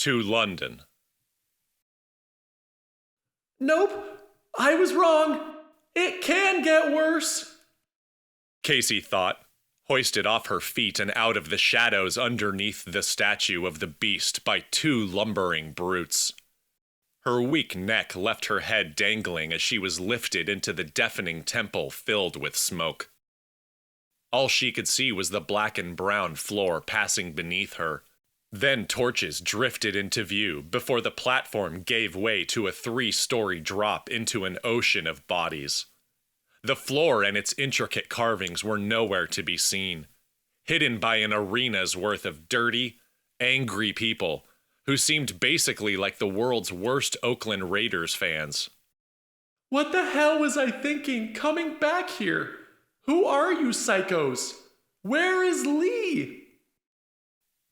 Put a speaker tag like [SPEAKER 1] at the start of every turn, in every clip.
[SPEAKER 1] to London.
[SPEAKER 2] Nope, I was wrong. It can get worse.
[SPEAKER 1] Casey thought, hoisted off her feet and out of the shadows underneath the statue of the beast by two lumbering brutes. Her weak neck left her head dangling as she was lifted into the deafening temple filled with smoke. All she could see was the black and brown floor passing beneath her. Then torches drifted into view before the platform gave way to a 3-story drop into an ocean of bodies. The floor and its intricate carvings were nowhere to be seen, hidden by an arena's worth of dirty, angry people who seemed basically like the world's worst Oakland Raiders fans.
[SPEAKER 2] What the hell was I thinking coming back here? Who are you psychos? Where is Lee?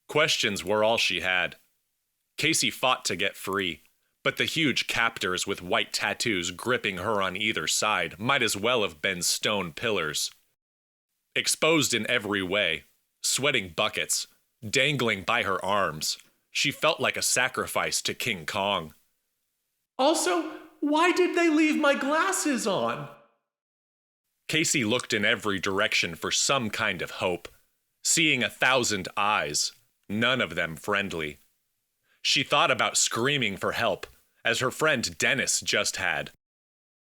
[SPEAKER 1] Questions were all she had. Casey fought to get free, but the huge captors with white tattoos gripping her on either side might as well have been stone pillars. Exposed in every way, sweating buckets, dangling by her arms, she felt like a sacrifice to King Kong.
[SPEAKER 2] Also, why did they leave my glasses on?
[SPEAKER 1] Casey looked in every direction for some kind of hope, seeing 1,000 eyes, none of them friendly. She thought about screaming for help, as her friend Dennis just had.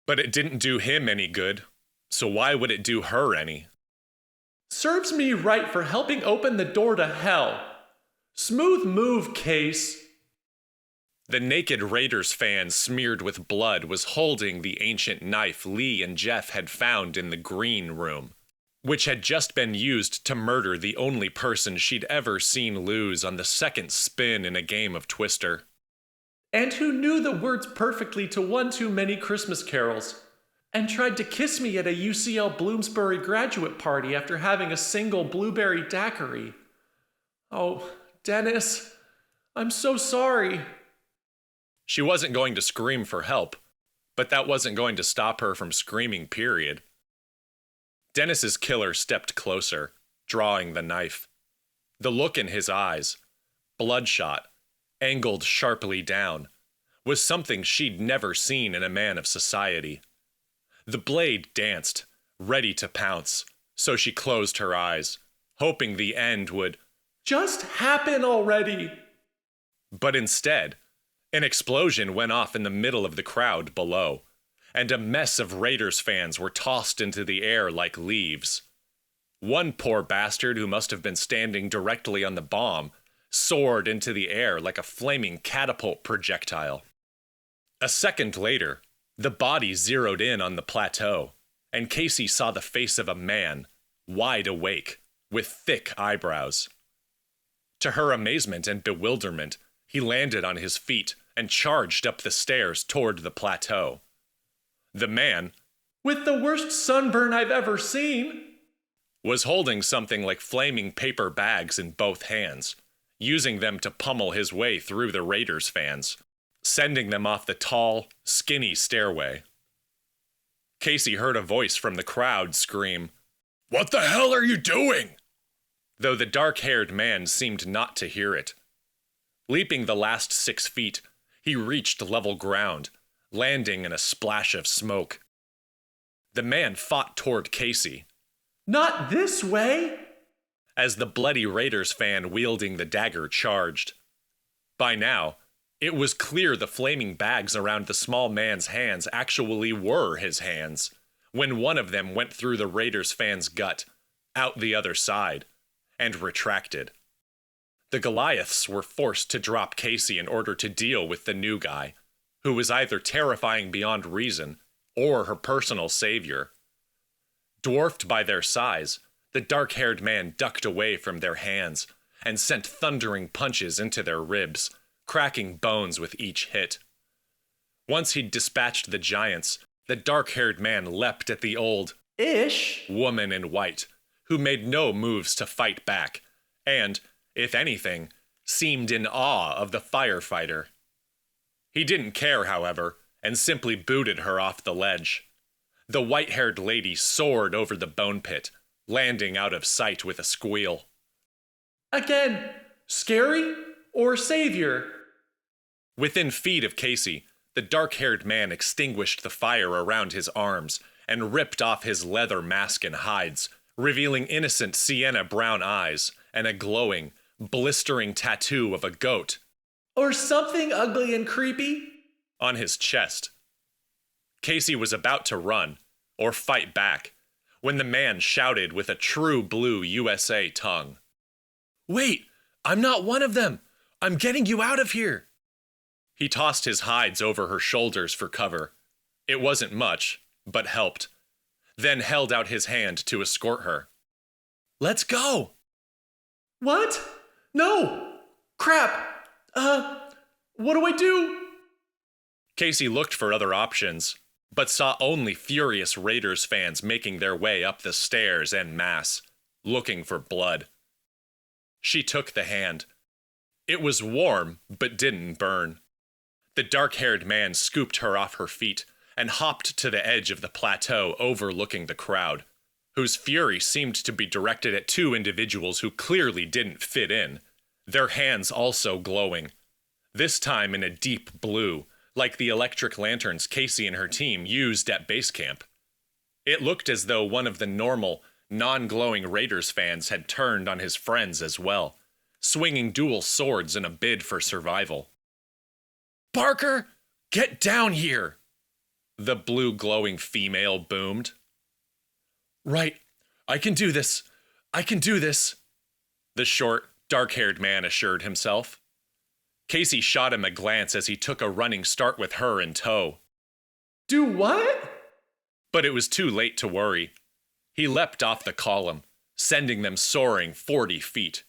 [SPEAKER 1] But it didn't do him any good, so why would it do her any?
[SPEAKER 2] Serves me right for helping open the door to hell. Smooth move, Case.
[SPEAKER 1] The naked Raiders fan smeared with blood was holding the ancient knife Lee and Jeff had found in the green room, which had just been used to murder the only person she'd ever seen lose on the second spin in a game of Twister.
[SPEAKER 2] And who knew the words perfectly to one too many Christmas carols, and tried to kiss me at a UCL Bloomsbury graduate party after having a single blueberry daiquiri. Oh, Dennis, I'm so sorry.
[SPEAKER 1] She wasn't going to scream for help, but that wasn't going to stop her from screaming, period. Dennis's killer stepped closer, drawing the knife. The look in his eyes, bloodshot, angled sharply down, was something she'd never seen in a man of society. The blade danced, ready to pounce, so she closed her eyes, hoping the end would
[SPEAKER 2] just happen already.
[SPEAKER 1] But instead, an explosion went off in the middle of the crowd below, and a mess of Raiders fans were tossed into the air like leaves. One poor bastard who must have been standing directly on the bomb soared into the air like a flaming catapult projectile. A second later, the body zeroed in on the plateau, and Casey saw the face of a man, wide awake, with thick eyebrows. To her amazement and bewilderment, he landed on his feet and charged up the stairs toward the plateau. The man,
[SPEAKER 2] with the worst sunburn I've ever seen,
[SPEAKER 1] was holding something like flaming paper bags in both hands, using them to pummel his way through the Raiders fans, sending them off the tall, skinny stairway. Casey heard a voice from the crowd scream, "What the hell are you doing?" Though the dark-haired man seemed not to hear it. Leaping the last 6 feet, he reached level ground, landing in a splash of smoke. The man fought toward Casey.
[SPEAKER 2] "Not this way!"
[SPEAKER 1] As the bloody Raiders fan wielding the dagger charged. By now, it was clear the flaming bags around the small man's hands actually were his hands, when one of them went through the Raiders fan's gut, out the other side, and retracted. The Goliaths were forced to drop Casey in order to deal with the new guy, who was either terrifying beyond reason or her personal savior. Dwarfed by their size, the dark-haired man ducked away from their hands and sent thundering punches into their ribs, cracking bones with each hit. Once he'd dispatched the giants, the dark-haired man leapt at the old woman in white, who made no moves to fight back, and, if anything, seemed in awe of the firefighter. He didn't care, however, and simply booted her off the ledge. The white-haired lady soared over the bone pit, landing out of sight with a squeal.
[SPEAKER 2] Again, scary or savior?
[SPEAKER 1] Within feet of Casey, the dark-haired man extinguished the fire around his arms and ripped off his leather mask and hides, revealing innocent sienna-brown eyes and a glowing, blistering tattoo of a goat.
[SPEAKER 2] Or something ugly and creepy?
[SPEAKER 1] On his chest. Casey was about to run, or fight back, when the man shouted with a true blue USA tongue. "Wait! I'm not one of them! I'm getting you out of here!" He tossed his hides over her shoulders for cover. It wasn't much, but helped. Then held out his hand to escort her. "Let's go!"
[SPEAKER 2] What? No! Crap! What do I do?
[SPEAKER 1] Casey looked for other options, but saw only furious Raiders fans making their way up the stairs en masse, looking for blood. She took the hand. It was warm, but didn't burn. The dark-haired man scooped her off her feet and hopped to the edge of the plateau overlooking the crowd, whose fury seemed to be directed at two individuals who clearly didn't fit in, their hands also glowing, this time in a deep blue, like the electric lanterns Casey and her team used at base camp. It looked as though one of the normal, non-glowing Raiders fans had turned on his friends as well, swinging dual swords in a bid for survival. "Parker, get down here!" the blue glowing female boomed. "Right, I can do this. I can do this," the short, dark-haired man assured himself. Casey shot him a glance as he took a running start with her in tow.
[SPEAKER 2] Do what?
[SPEAKER 1] But it was too late to worry. He leapt off the column, sending them soaring 40 feet.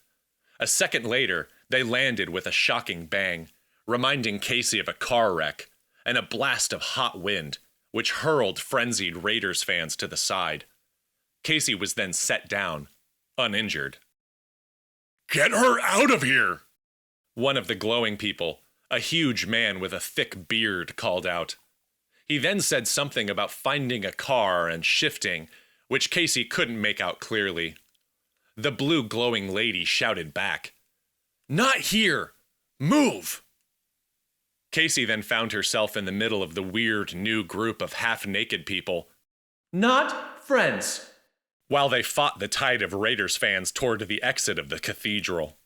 [SPEAKER 1] A second later, they landed with a shocking bang, reminding Casey of a car wreck, and a blast of hot wind, which hurled frenzied Raiders fans to the side. Casey was then set down, uninjured. "Get her out of here!" One of the glowing people, a huge man with a thick beard, called out. He then said something about finding a car and shifting, which Casey couldn't make out clearly. The blue glowing lady shouted back, "Not here! Move!" Casey then found herself in the middle of the weird new group of half-naked people.
[SPEAKER 2] Not friends.
[SPEAKER 1] While they fought the tide of Raiders fans toward the exit of the cathedral.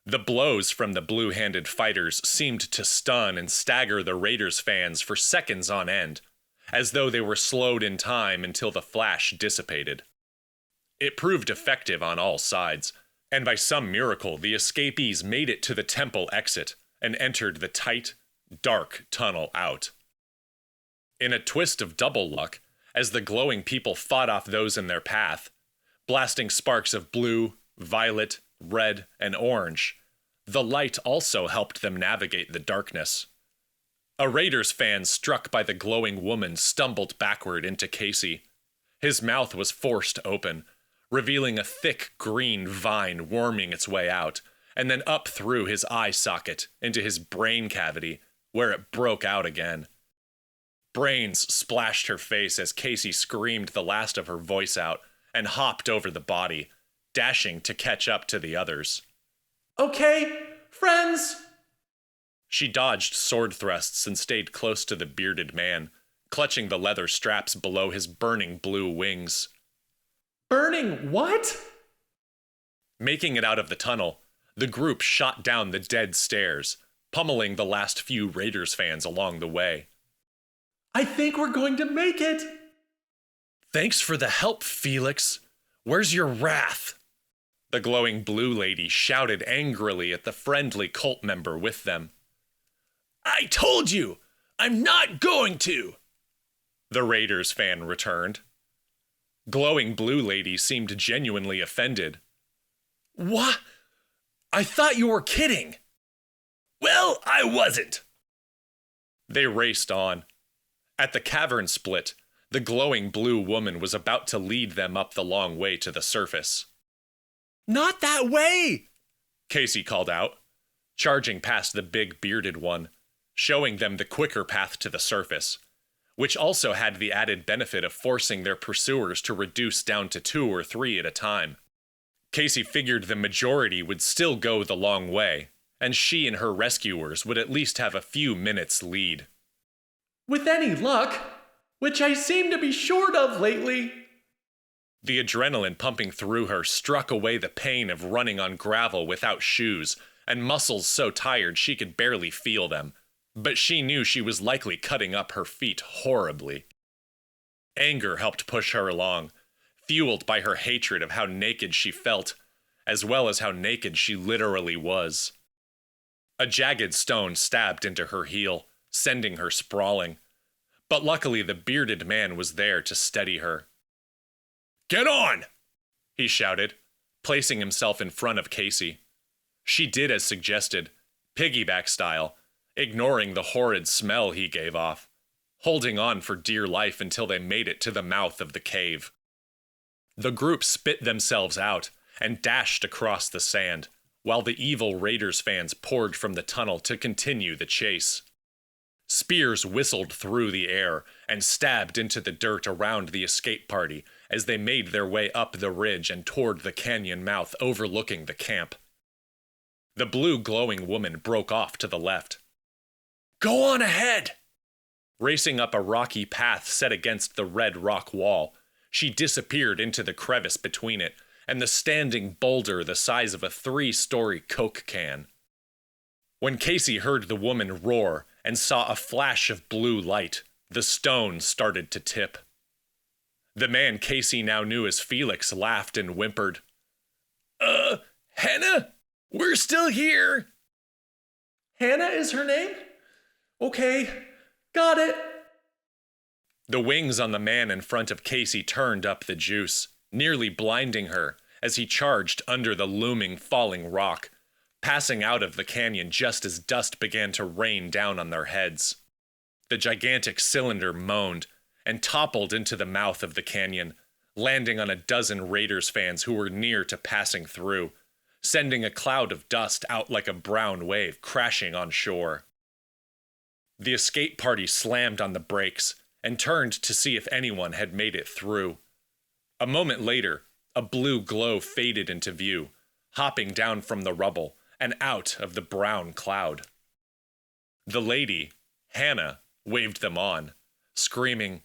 [SPEAKER 1] The blows from the blue-handed fighters seemed to stun and stagger the Raiders fans for seconds on end, as though they were slowed in time until the flash dissipated. It proved effective on all sides, and by some miracle the escapees made it to the temple exit and entered the tight, dark tunnel out. In a twist of double luck, as the glowing people fought off those in their path, blasting sparks of blue, violet, red, and orange, the light also helped them navigate the darkness. A Raiders fan struck by the glowing woman stumbled backward into Casey. His mouth was forced open, revealing a thick green vine worming its way out, and then up through his eye socket into his brain cavity, where it broke out again. Brains splashed her face as Casey screamed the last of her voice out and hopped over the body, dashing to catch up to the others.
[SPEAKER 2] Okay, friends!
[SPEAKER 1] She dodged sword thrusts and stayed close to the bearded man, clutching the leather straps below his burning blue wings.
[SPEAKER 2] Burning what?
[SPEAKER 1] Making it out of the tunnel, the group shot down the dead stairs, pummeling the last few Raiders fans along the way.
[SPEAKER 2] I think we're going to make it!
[SPEAKER 1] Thanks for the help, Felix. Where's your wrath? The glowing blue lady shouted angrily at the friendly cult member with them. I told you! I'm not going to! The Raiders fan returned. Glowing blue lady seemed genuinely offended. What? I thought you were kidding! Well, I wasn't! They raced on. At the cavern split, the glowing blue woman was about to lead them up the long way to the surface. Not that way! Casey called out, charging past the big bearded one, showing them the quicker path to the surface, which also had the added benefit of forcing their pursuers to reduce down to 2 or 3 at a time. Casey figured the majority would still go the long way, and she and her rescuers would at least have a few minutes' lead.
[SPEAKER 2] With any luck, which I seem to be short of lately.
[SPEAKER 1] The adrenaline pumping through her struck away the pain of running on gravel without shoes and muscles so tired she could barely feel them, but she knew she was likely cutting up her feet horribly. Anger helped push her along, fueled by her hatred of how naked she felt, as well as how naked she literally was. A jagged stone stabbed into her heel, sending her sprawling, but luckily the bearded man was there to steady her. "Get on!" he shouted, placing himself in front of Casey. She did as suggested, piggyback style, ignoring the horrid smell he gave off, holding on for dear life until they made it to the mouth of the cave. The group spit themselves out and dashed across the sand, while the evil Raiders fans poured from the tunnel to continue the chase. Spears whistled through the air and stabbed into the dirt around the escape party as they made their way up the ridge and toward the canyon mouth overlooking the camp. The blue glowing woman broke off to the left. "Go on ahead!" Racing up a rocky path set against the red rock wall, she disappeared into the crevice between it and the standing boulder the size of a 3-story Coke can. When Casey heard the woman roar and saw a flash of blue light, the stone started to tip. The man Casey now knew as Felix laughed and whimpered. Hannah? We're still here."
[SPEAKER 2] Hannah is her name? Okay, got it.
[SPEAKER 1] The wings on the man in front of Casey turned up the juice, nearly blinding her as he charged under the looming falling rock, passing out of the canyon just as dust began to rain down on their heads. The gigantic cylinder moaned and toppled into the mouth of the canyon, landing on a dozen Raiders fans who were near to passing through, sending a cloud of dust out like a brown wave crashing on shore. The escape party slammed on the brakes and turned to see if anyone had made it through. A moment later, a blue glow faded into view, hopping down from the rubble and out of the brown cloud. The lady, Hannah, waved them on, screaming,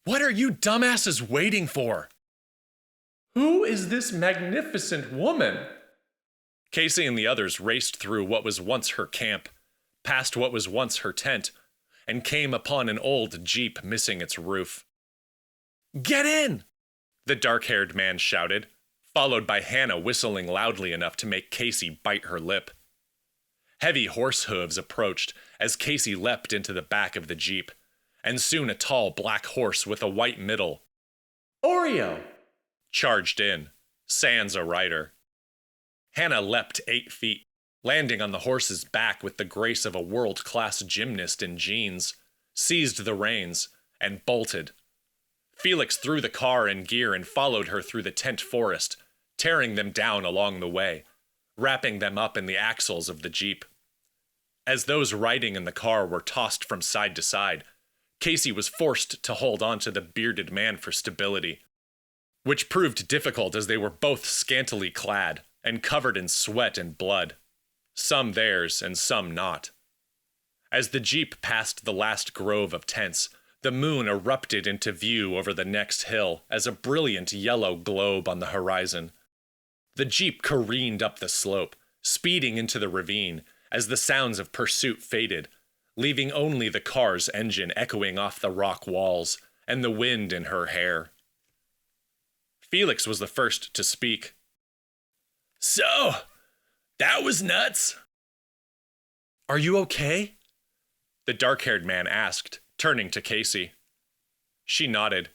[SPEAKER 1] "What are you dumbasses waiting for?"
[SPEAKER 2] Who is this magnificent woman?
[SPEAKER 1] Casey and the others raced through what was once her camp, past what was once her tent, and came upon an old Jeep missing its roof. "Get in!" the dark-haired man shouted, followed by Hannah whistling loudly enough to make Casey bite her lip. Heavy horse hooves approached as Casey leapt into the back of the Jeep, and soon a tall black horse with a white middle,
[SPEAKER 2] Oreo,
[SPEAKER 1] charged in, sans a rider. Hannah leapt 8 feet, landing on the horse's back with the grace of a world-class gymnast in jeans, seized the reins, and bolted. Felix threw the car in gear and followed her through the tent forest, tearing them down along the way, wrapping them up in the axles of the Jeep. As those riding in the car were tossed from side to side, Casey was forced to hold on to the bearded man for stability, which proved difficult as they were both scantily clad and covered in sweat and blood, some theirs and some not. As the Jeep passed the last grove of tents, the moon erupted into view over the next hill as a brilliant yellow globe on the horizon. The Jeep careened up the slope, speeding into the ravine as the sounds of pursuit faded, leaving only the car's engine echoing off the rock walls and the wind in her hair. Felix was the first to speak. "So, that was nuts." "Are you okay?" the dark-haired man asked, turning to Casey. She nodded,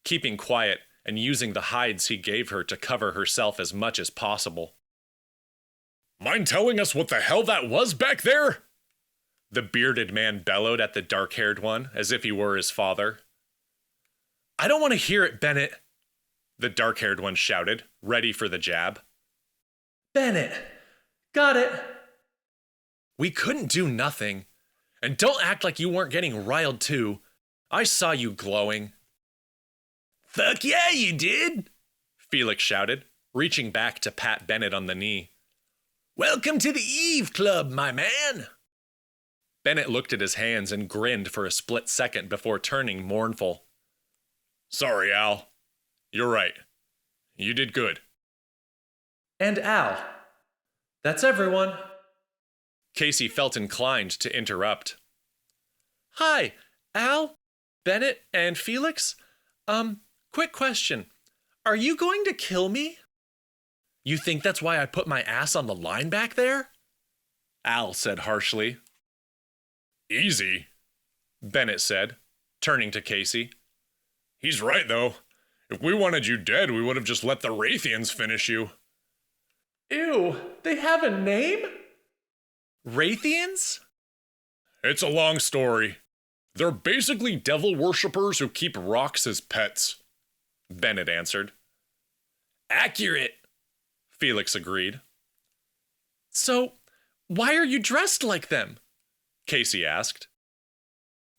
[SPEAKER 1] keeping quiet and using the hides he gave her to cover herself as much as possible. "Mind telling us what the hell that was back there?" the bearded man bellowed at the dark-haired one, as if he were his father. "I don't want to hear it, Bennett," the dark-haired one shouted, ready for the jab.
[SPEAKER 2] Bennett, got it.
[SPEAKER 1] "We couldn't do nothing. And don't act like you weren't getting riled too. I saw you glowing." "Fuck yeah, you did," Felix shouted, reaching back to pat Bennett on the knee. Welcome to the Eve Club, my man. Bennett looked at his hands and grinned for a split second before turning mournful. Sorry, Al. You're right. You did good.
[SPEAKER 2] And Al. That's everyone.
[SPEAKER 1] Casey felt inclined to interrupt. Hi, Al, Bennett, and Felix. Quick question. Are you going to kill me? You think that's why I put my ass on the line back there? Al said harshly. Easy, Bennett said, turning to Casey. He's right, though. If we wanted you dead, we would have just let the Raythians finish you.
[SPEAKER 2] Ew, they have a name?
[SPEAKER 1] Raythians? It's a long story. They're basically devil worshippers who keep rocks as pets, Bennett answered. Accurate, Felix agreed. So, why are you dressed like them? Casey asked.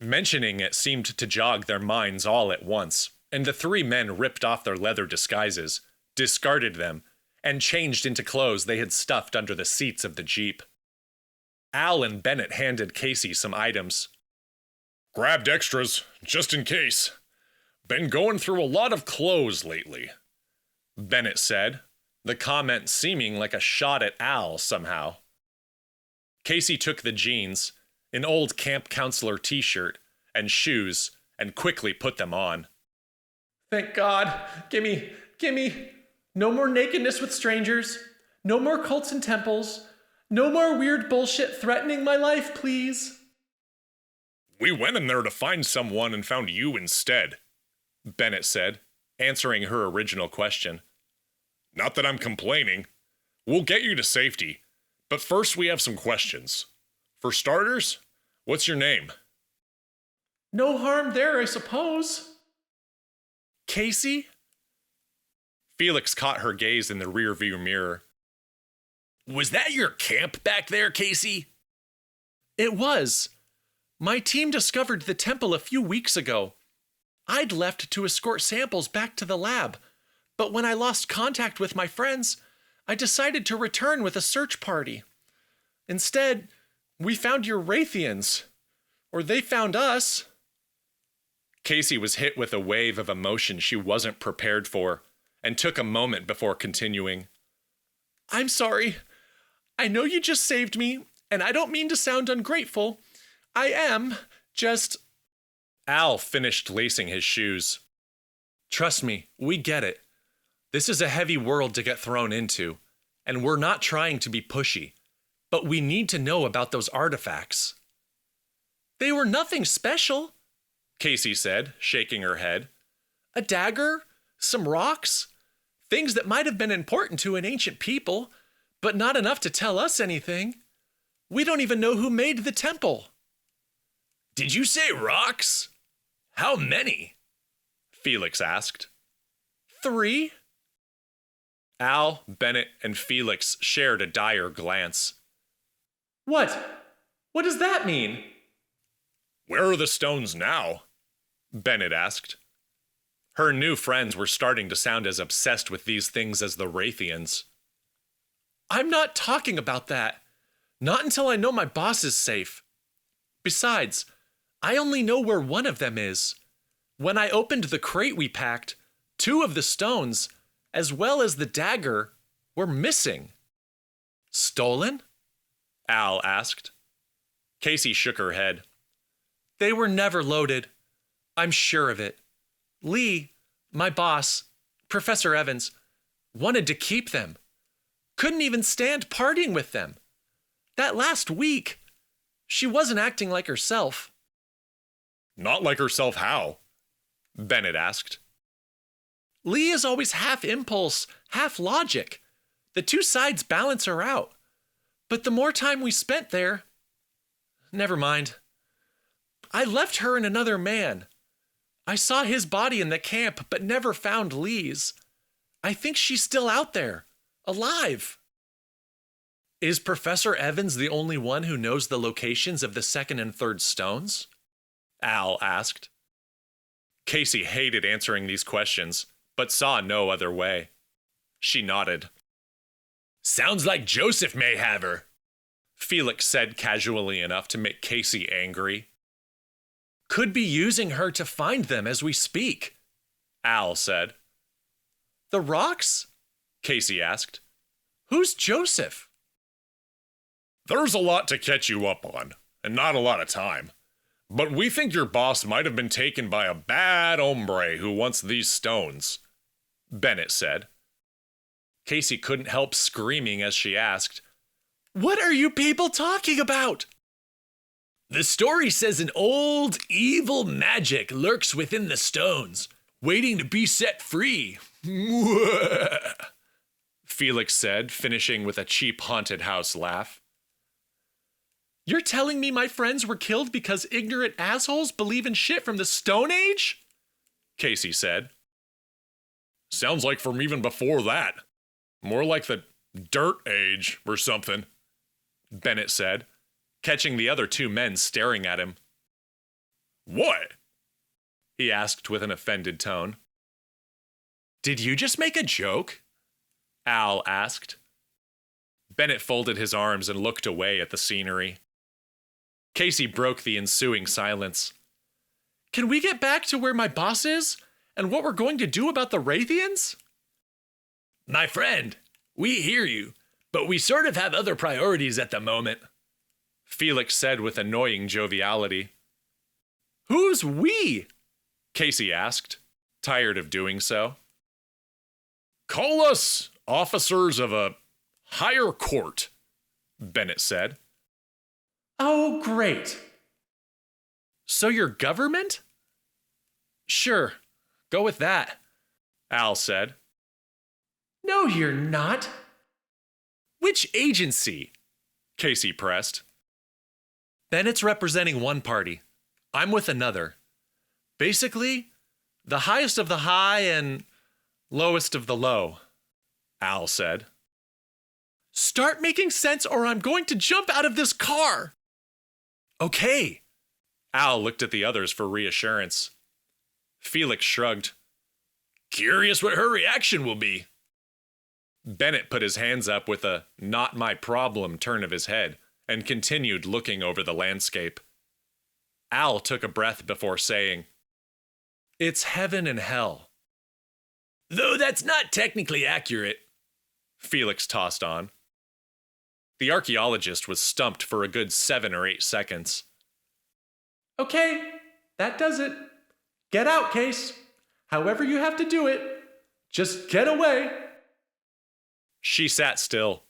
[SPEAKER 1] Mentioning it seemed to jog their minds all at once, and the three men ripped off their leather disguises, discarded them, and changed into clothes they had stuffed under the seats of the Jeep. Al and Bennett handed Casey some items. Grabbed extras, just in case. Been going through a lot of clothes lately, Bennett said, the comment seeming like a shot at Al somehow. Casey took the jeans, an old camp counselor t-shirt, and shoes, and quickly put them on.
[SPEAKER 2] Thank God. Gimme. No more nakedness with strangers. No more cults and temples. No more weird bullshit threatening my life, please.
[SPEAKER 1] We went in there to find someone and found you instead, Bennett said, answering her original question. Not that I'm complaining. We'll get you to safety, but first we have some questions. For starters, what's your name?
[SPEAKER 2] No harm there, I suppose.
[SPEAKER 1] Casey? Felix caught her gaze in the rearview mirror. Was that your camp back there, Casey? It was. My team discovered the temple a few weeks ago. I'd left to escort samples back to the lab, but when I lost contact with my friends, I decided to return with a search party. Instead, we found your Raythians. Or they found us. Casey was hit with a wave of emotion she wasn't prepared for, and took a moment before continuing. I'm sorry. I know you just saved me, and I don't mean to sound ungrateful. I am, just... Al finished lacing his shoes. Trust me, we get it. This is a heavy world to get thrown into, and we're not trying to be pushy, but we need to know about those artifacts. They were nothing special, Casey said, shaking her head. A dagger, some rocks, things that might have been important to an ancient people, but not enough to tell us anything. We don't even know who made the temple. Did you say rocks? How many? Felix asked. 3. Al, Bennett, and Felix shared a dire glance.
[SPEAKER 2] What? What does that mean?
[SPEAKER 1] Where are the stones now? Bennett asked. Her new friends were starting to sound as obsessed with these things as the Raythians. I'm not talking about that. Not until I know my boss is safe. Besides, I only know where one of them is. When I opened the crate we packed, 2 of the stones, as well as the dagger, were missing. Stolen? Al asked. Casey shook her head. They were never loaded. I'm sure of it. Lee, my boss, Professor Evans, wanted to keep them. Couldn't even stand partying with them. That last week, she wasn't acting like herself. Not like herself how? Bennett asked. Lee is always half impulse, half logic. The 2 sides balance her out. But the more time we spent there... Never mind. I left her and another man. I saw his body in the camp, but never found Lee's. I think she's still out there, alive. Is Professor Evans the only one who knows the locations of the 2nd and 3rd stones? Al asked. Casey hated answering these questions, but saw no other way. She nodded. Sounds like Joseph may have her, Felix said casually enough to make Casey angry. Could be using her to find them as we speak, Al said. The rocks? Casey asked. Who's Joseph? There's a lot to catch you up on, and not a lot of time. But we think your boss might have been taken by a bad hombre who wants these stones, Bennett said. Casey couldn't help screaming as she asked, What are you people talking about? The story says an old, evil magic lurks within the stones, waiting to be set free. Felix said, finishing with a cheap haunted house laugh. You're telling me my friends were killed because ignorant assholes believe in shit from the Stone Age? Casey said. Sounds like from even before that. More like the Dirt Age or something, Bennett said, catching the other two men staring at him. What? He asked with an offended tone. Did you just make a joke? Al asked. Bennett folded his arms and looked away at the scenery. Casey broke the ensuing silence. Can we get back to where my boss is and what we're going to do about the Raythians? My friend, we hear you, but we sort of have other priorities at the moment, Felix said with annoying joviality. Who's we? Casey asked, tired of doing so. Call us officers of a higher court, Bennett said.
[SPEAKER 2] Oh, great.
[SPEAKER 1] So you're government? Sure, go with that, Al said.
[SPEAKER 2] No, you're not.
[SPEAKER 1] Which agency? Casey pressed. Bennett's representing one party. I'm with another. Basically, the highest of the high and lowest of the low, Al said. Start making sense or I'm going to jump out of this car. Okay. Al looked at the others for reassurance. Felix shrugged. Curious what her reaction will be. Bennett put his hands up with a not my problem turn of his head and continued looking over the landscape. Al took a breath before saying, It's heaven and hell. Though that's not technically accurate, Felix tossed on. The archaeologist was stumped for a good 7 or 8 seconds.
[SPEAKER 2] Okay, that does it. Get out, Case. However you have to do it, just get away.
[SPEAKER 1] She sat still,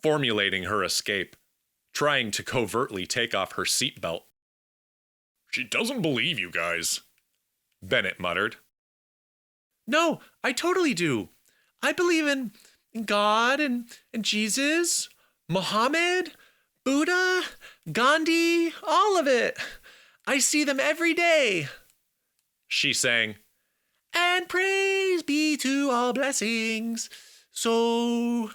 [SPEAKER 1] formulating her escape, trying to covertly take off her seatbelt. She doesn't believe you guys, Bennett muttered. No, I totally do. I believe in God and Jesus, Muhammad, Buddha, Gandhi, all of it. I see them every day. She sang, And praise be to all blessings. So,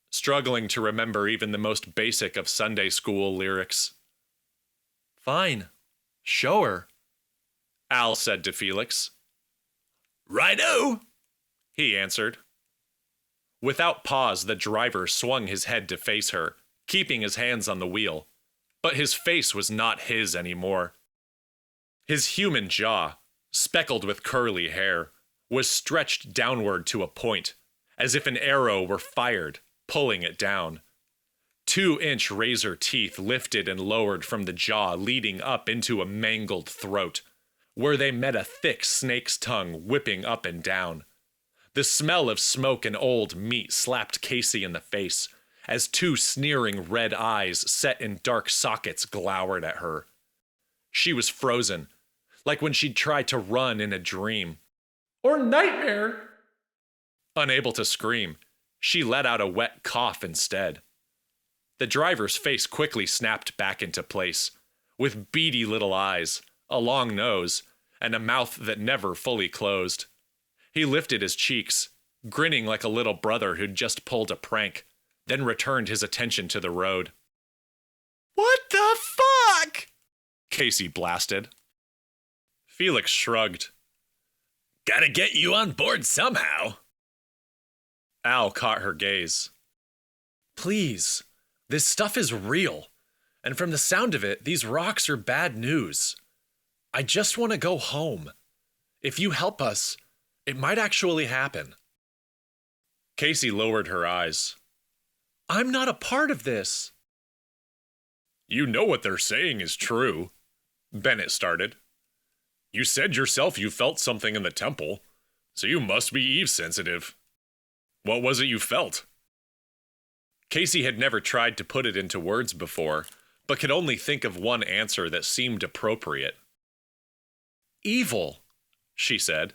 [SPEAKER 1] struggling to remember even the most basic of Sunday school lyrics. Fine, show her, Al said to Felix. Righto, he answered. Without pause, the driver swung his head to face her, keeping his hands on the wheel. But his face was not his anymore. His human jaw, speckled with curly hair, was stretched downward to a point, as if an arrow were fired, pulling it down. 2-inch razor teeth lifted and lowered from the jaw, leading up into a mangled throat, where they met a thick snake's tongue whipping up and down. The smell of smoke and old meat slapped Casey in the face, as 2 sneering red eyes set in dark sockets glowered at her. She was frozen, like when she'd tried to run in a dream.
[SPEAKER 2] Or nightmare.
[SPEAKER 1] Unable to scream, she let out a wet cough instead. The driver's face quickly snapped back into place, with beady little eyes, a long nose, and a mouth that never fully closed. He lifted his cheeks, grinning like a little brother who'd just pulled a prank, then returned his attention to the road. What the fuck? Casey blasted. Felix shrugged. Gotta get you on board somehow. Al caught her gaze. Please, this stuff is real. And from the sound of it, these rocks are bad news. I just want to go home. If you help us, it might actually happen. Casey lowered her eyes. I'm not a part of this. You know what they're saying is true, Bennett started. You said yourself you felt something in the temple, so you must be Eve sensitive. What was it you felt? Casey had never tried to put it into words before, but could only think of one answer that seemed appropriate. Evil, she said.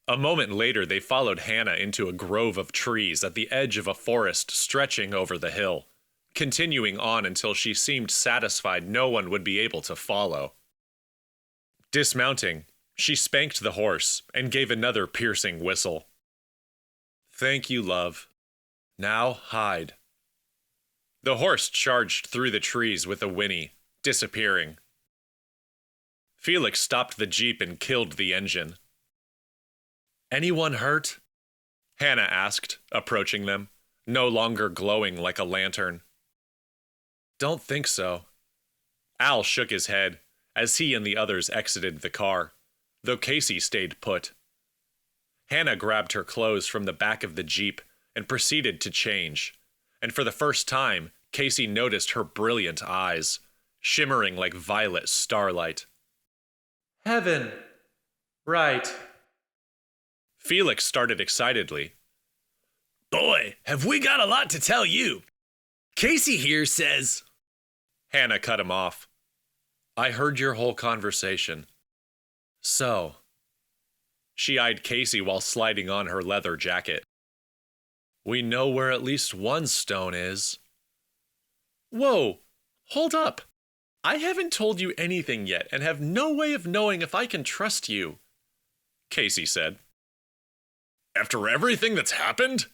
[SPEAKER 1] A moment later, they followed Hannah into a grove of trees at the edge of a forest stretching over the hill, continuing on until she seemed satisfied no one would be able to follow. Dismounting, she spanked the horse and gave another piercing whistle. Thank you, love. Now hide. The horse charged through the trees with a whinny, disappearing. Felix stopped the jeep and killed the engine. Anyone hurt? Hannah asked, approaching them, no longer glowing like a lantern. Don't think so. Al shook his head as he and the others exited the car, though Casey stayed put. Hannah grabbed her clothes from the back of the jeep and proceeded to change, and for the first time, Casey noticed her brilliant eyes, shimmering like violet starlight.
[SPEAKER 2] Heaven. Right.
[SPEAKER 1] Felix started excitedly. Boy, have we got a lot to tell you. Casey here says... Hannah cut him off. I heard your whole conversation. So... She eyed Casey while sliding on her leather jacket. We know where at least one stone is. Whoa, hold up. I haven't told you anything yet and have no way of knowing if I can trust you, Casey said. After everything that's happened?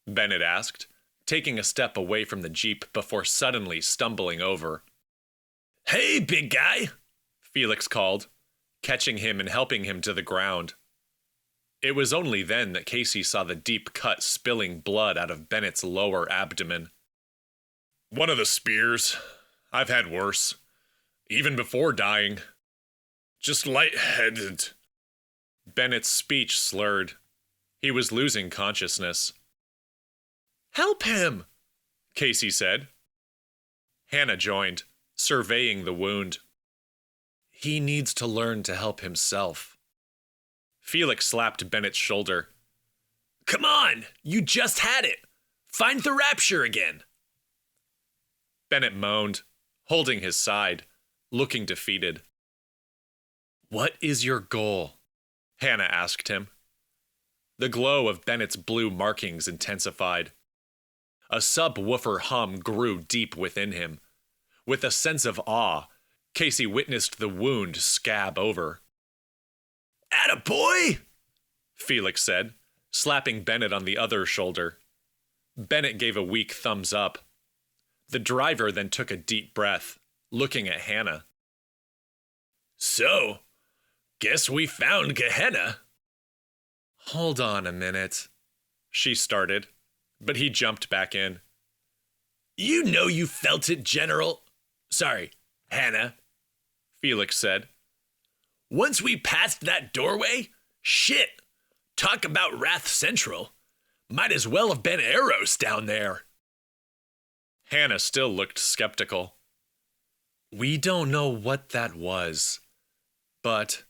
[SPEAKER 1] Bennett asked, taking a step away from the jeep before suddenly stumbling over. Hey, big guy, Felix called, catching him and helping him to the ground. It was only then that Casey saw the deep cut spilling blood out of Bennett's lower abdomen. One of the spears. I've had worse. Even before dying. Just lightheaded. Bennett's speech slurred. He was losing consciousness. Help him, Casey said. Hannah joined, surveying the wound. He needs to learn to help himself. Felix slapped Bennett's shoulder. Come on, you just had it. Find the rapture again. Bennett moaned, holding his side, looking defeated. What is your goal? Hannah asked him. The glow of Bennett's blue markings intensified. A subwoofer hum grew deep within him. With a sense of awe, Casey witnessed the wound scab over. Attaboy! Felix said, slapping Bennett on the other shoulder. Bennett gave a weak thumbs up. The driver then took a deep breath, looking at Hannah. So, guess we found Gehenna. Hold on a minute, she started, but he jumped back in. You know you felt it, General. Sorry, Hannah, Felix said. Once we passed that doorway, shit, talk about Wrath Central. Might as well have been Eros down there. Hannah still looked skeptical. We don't know what that was, but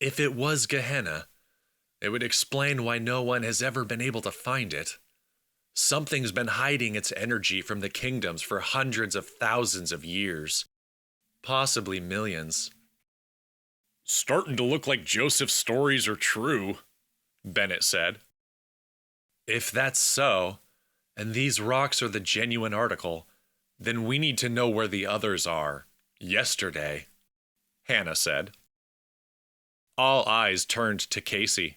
[SPEAKER 1] if it was Gehenna, it would explain why no one has ever been able to find it. Something's been hiding its energy from the kingdoms for hundreds of thousands of years, possibly millions. Starting to look like Joseph's stories are true, Bennett said. If that's so, and these rocks are the genuine article, then we need to know where the others are, yesterday, Hannah said. All eyes turned to Casey.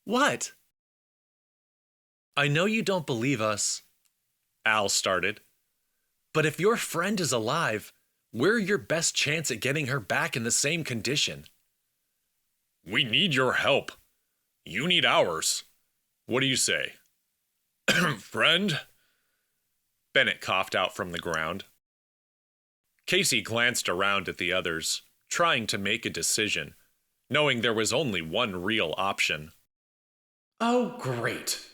[SPEAKER 1] What? I know you don't believe us, Al started, but if your friend is alive, we're your best chance at getting her back in the same condition. We need your help. You need ours. What do you say? Friend? Bennett coughed out from the ground. Casey glanced around at the others, trying to make a decision, knowing there was only one real option.
[SPEAKER 2] Oh, great.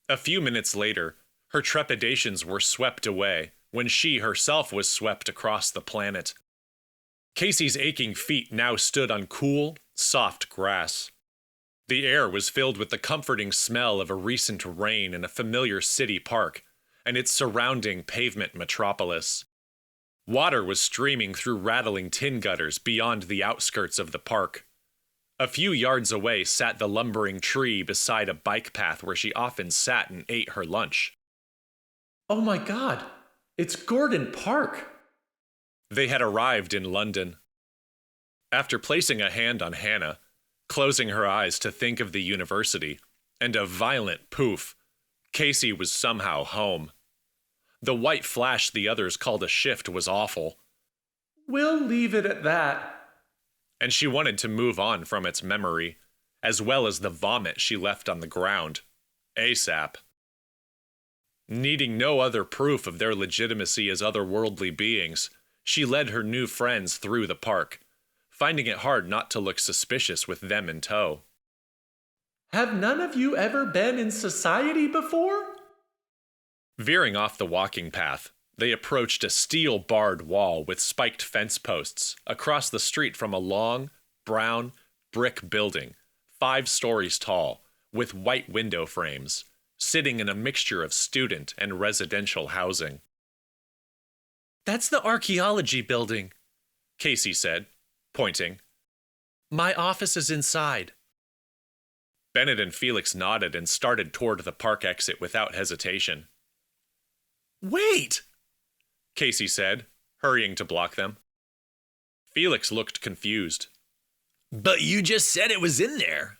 [SPEAKER 1] A few minutes later, her trepidations were swept away when she herself was swept across the planet. Casey's aching feet now stood on cool, soft grass. The air was filled with the comforting smell of a recent rain in a familiar city park and its surrounding pavement metropolis. Water was streaming through rattling tin gutters beyond the outskirts of the park. A few yards away sat the lumbering tree beside a bike path where she often sat and ate her lunch.
[SPEAKER 2] Oh my God, it's Gordon Park.
[SPEAKER 1] They had arrived in London. After placing a hand on Hannah, closing her eyes to think of the university, and a violent poof, Casey was somehow home. The white flash the others called a shift was awful.
[SPEAKER 2] We'll leave it at that.
[SPEAKER 1] And she wanted to move on from its memory, as well as the vomit she left on the ground, ASAP. Needing no other proof of their legitimacy as otherworldly beings, she led her new friends through the park, finding it hard not to look suspicious with them in tow.
[SPEAKER 2] Have none of you ever been in society before?
[SPEAKER 1] Veering off the walking path, they approached a steel-barred wall with spiked fence posts across the street from a long, brown, brick building, 5 stories tall, with white window frames, sitting in a mixture of student and residential housing. "That's the archaeology building," Casey said, pointing. "My office is inside." Bennett and Felix nodded and started toward the park exit without hesitation. "Wait!" Casey said, hurrying to block them. Felix looked confused. "But you just said it was in there."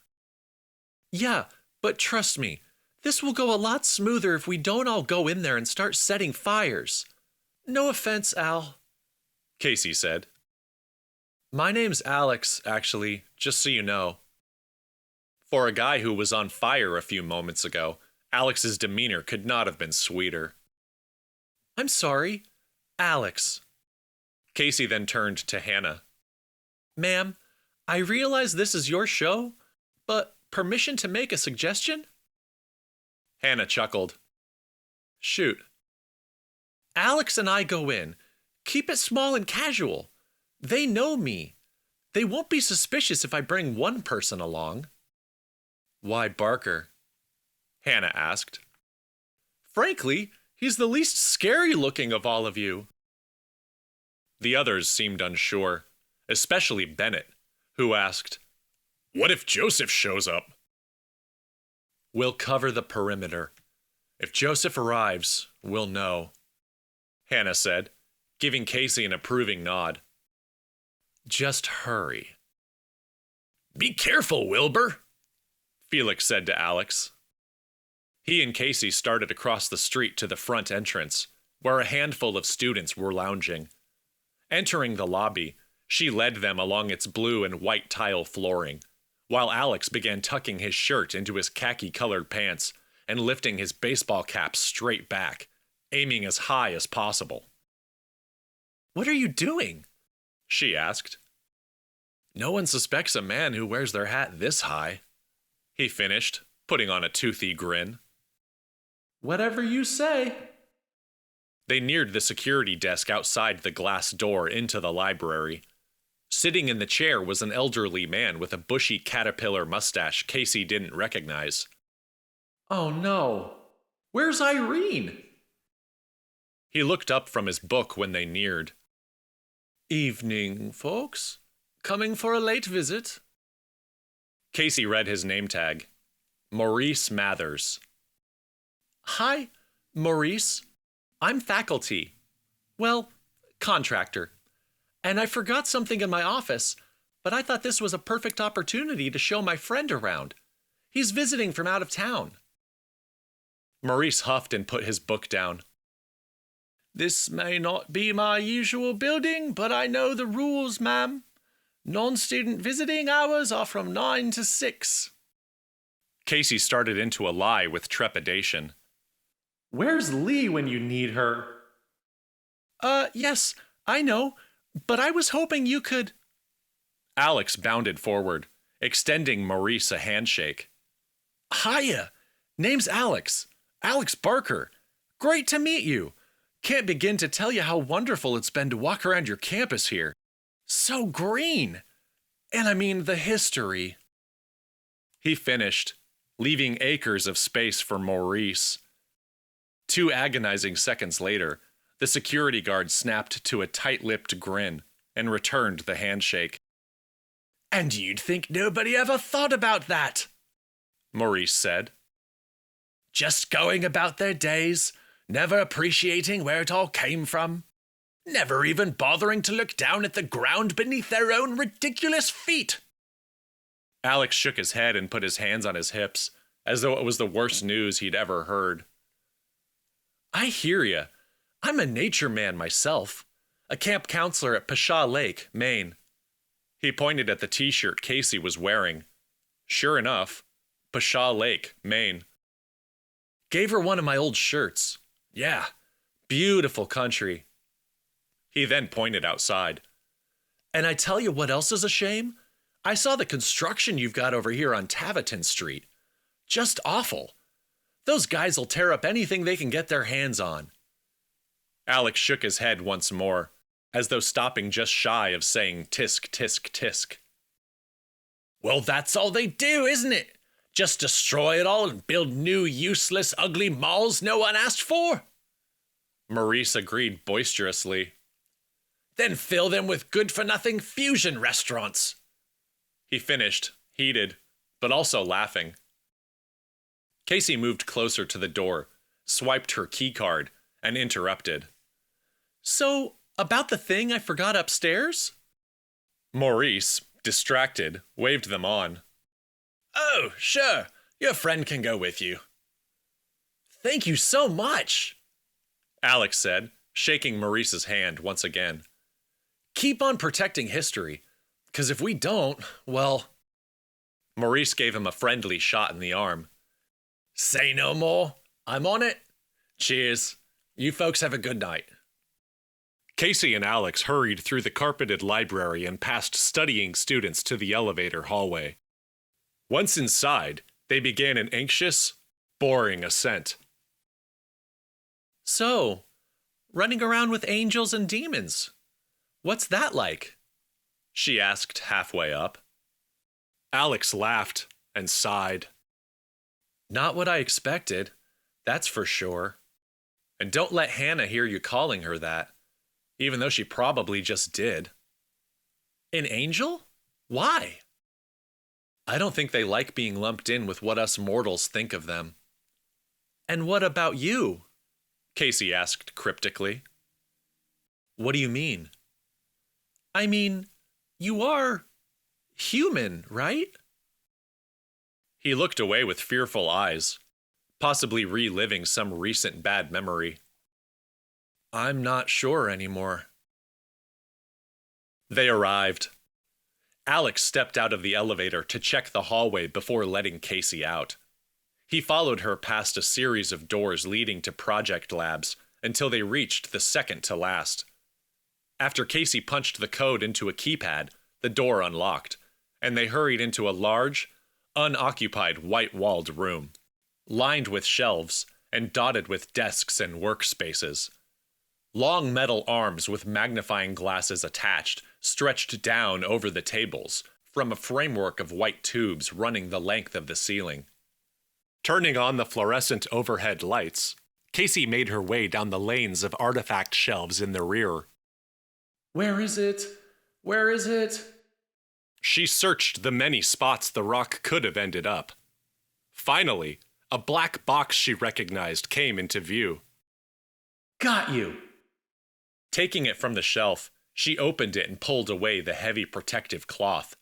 [SPEAKER 1] "Yeah, but trust me, this will go a lot smoother if we don't all go in there and start setting fires. No offense, Al," Casey said. "My name's Alex, actually, just so you know." For a guy who was on fire a few moments ago, Alex's demeanor could not have been sweeter. "I'm sorry, Alex." Casey then turned to Hannah. "Ma'am, I realize this is your show, but permission to make a suggestion?" Hannah chuckled. "Shoot." "Alex and I go in. Keep it small and casual. They know me. They won't be suspicious if I bring one person along." "Why Barker?" Hannah asked. "Frankly, he's the least scary-looking of all of you." The others seemed unsure, especially Bennett, who asked, "What if Joseph shows up?" "We'll cover the perimeter. If Joseph arrives, we'll know," Hannah said, giving Casey an approving nod. "Just hurry." "Be careful, Wilbur," Felix said to Alex. He and Casey started across the street to the front entrance, where a handful of students were lounging. Entering the lobby, she led them along its blue and white tile flooring, while Alex began tucking his shirt into his khaki-colored pants and lifting his baseball cap straight back, aiming as high as possible. "What are you doing?" she asked. "No one suspects a man who wears their hat this high," he finished, putting on a toothy grin.
[SPEAKER 2] Whatever you say.
[SPEAKER 1] They neared the security desk outside the glass door into the library. Sitting in the chair was an elderly man with a bushy caterpillar mustache Casey didn't recognize.
[SPEAKER 2] Oh no. Where's Irene?
[SPEAKER 1] He looked up from his book when they neared. "Evening, folks. Coming for a late visit?" Casey read his name tag. Maurice Mathers. "Hi, Maurice. I'm faculty. Well, contractor. And I forgot something in my office, but I thought this was a perfect opportunity to show my friend around. He's visiting from out of town." Maurice huffed and put his book down. "This may not be my usual building, but I know the rules, ma'am. Non-student visiting hours are from 9 to 6. Casey started into a lie with trepidation.
[SPEAKER 2] Where's Lee when you need her?
[SPEAKER 1] Yes, I know, but I was hoping you could. Alex bounded forward, extending Maurice a handshake. Hiya! Name's Alex. Alex Barker. Great to meet you. Can't begin to tell you how wonderful it's been to walk around your campus here. So green. And I mean the history. He finished, leaving acres of space for Maurice. 2 agonizing seconds later, the security guard snapped to a tight-lipped grin and returned the handshake. And you'd think nobody ever thought about that, Maurice said. Just going about their days, never appreciating where it all came from, never even bothering to look down at the ground beneath their own ridiculous feet. Alex shook his head and put his hands on his hips, as though it was the worst news he'd ever heard. I hear ya. I'm a nature man myself, a camp counselor at Pshaw Lake, Maine. He pointed at the t-shirt Casey was wearing. Sure enough, Pshaw Lake, Maine. Gave her one of my old shirts. Yeah, beautiful country. He then pointed outside. And I tell you what else is a shame? I saw the construction you've got over here on Taviton Street. Just awful. Those guys will tear up anything they can get their hands on. Alex shook his head once more, as though stopping just shy of saying tisk, tisk, tisk. Well, that's all they do, isn't it? Just destroy it all and build new, useless, ugly malls no one asked for? Maurice agreed boisterously. Then fill them with good-for-nothing fusion restaurants. He finished, heated, but also laughing. Casey moved closer to the door, swiped her keycard, and interrupted. So, about the thing I forgot upstairs? Maurice, distracted, waved them on. Oh, sure. Your friend can go with you. Thank you so much, Alex said, shaking Maurice's hand once again. Keep on protecting history, because if we don't, well... Maurice gave him a friendly shot in the arm. Say no more. I'm on it. Cheers. You folks have a good night. Casey and Alex hurried through the carpeted library and past studying students to the elevator hallway. Once inside, they began an anxious, boring ascent. So, running around with angels and demons. What's that like? She asked halfway up. Alex laughed and sighed. Not what I expected, that's for sure. And don't let Hannah hear you calling her that, even though she probably just did. An angel? Why? I don't think they like being lumped in with what us mortals think of them. And what about you? Casey asked cryptically. What do you mean? I mean, you are human, right? He looked away with fearful eyes, possibly reliving some recent bad memory. I'm not sure anymore. They arrived. Alex stepped out of the elevator to check the hallway before letting Casey out. He followed her past a series of doors leading to project labs until they reached the second to last. After Casey punched the code into a keypad, the door unlocked, and they hurried into a large, unoccupied white-walled room, lined with shelves and dotted with desks and workspaces. Long metal arms with magnifying glasses attached stretched down over the tables from a framework of white tubes running the length of the ceiling. Turning on the fluorescent overhead lights, Casey made her way down the lanes of artifact shelves in the rear.
[SPEAKER 2] Where is it? Where is it?
[SPEAKER 1] She searched the many spots the rock could have ended up. Finally, a black box she recognized came into view.
[SPEAKER 2] Got you!
[SPEAKER 1] Taking it from the shelf, she opened it and pulled away the heavy protective cloth,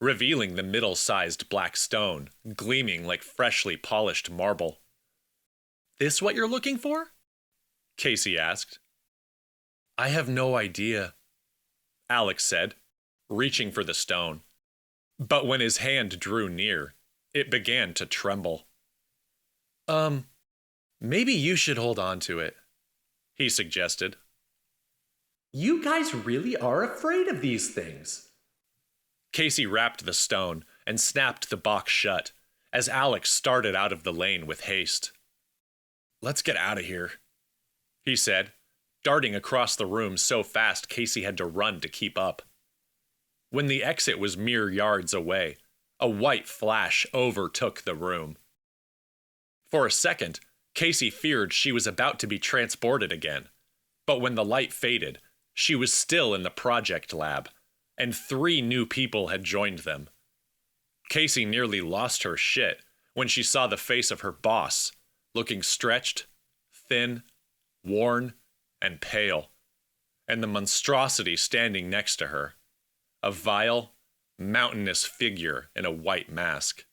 [SPEAKER 1] revealing the middle-sized black stone, gleaming like freshly polished marble. This what you're looking for? Casey asked. I have no idea, Alex said, reaching for the stone. But when his hand drew near, It began to tremble. Maybe you should hold on to it, he suggested.
[SPEAKER 2] You guys really are afraid of these things.
[SPEAKER 1] Casey wrapped the stone and snapped the box shut as Alex started out of the lane with haste. Let's get out of here, he said, darting across the room so fast Casey had to run to keep up. When the exit was mere yards away, a white flash overtook the room. For a second, Casey feared she was about to be transported again, but when the light faded, she was still in the project lab, and 3 new people had joined them. Casey nearly lost her shit when she saw the face of her boss, looking stretched, thin, worn, and pale, and the monstrosity standing next to her, a vile, mountainous figure in a white mask.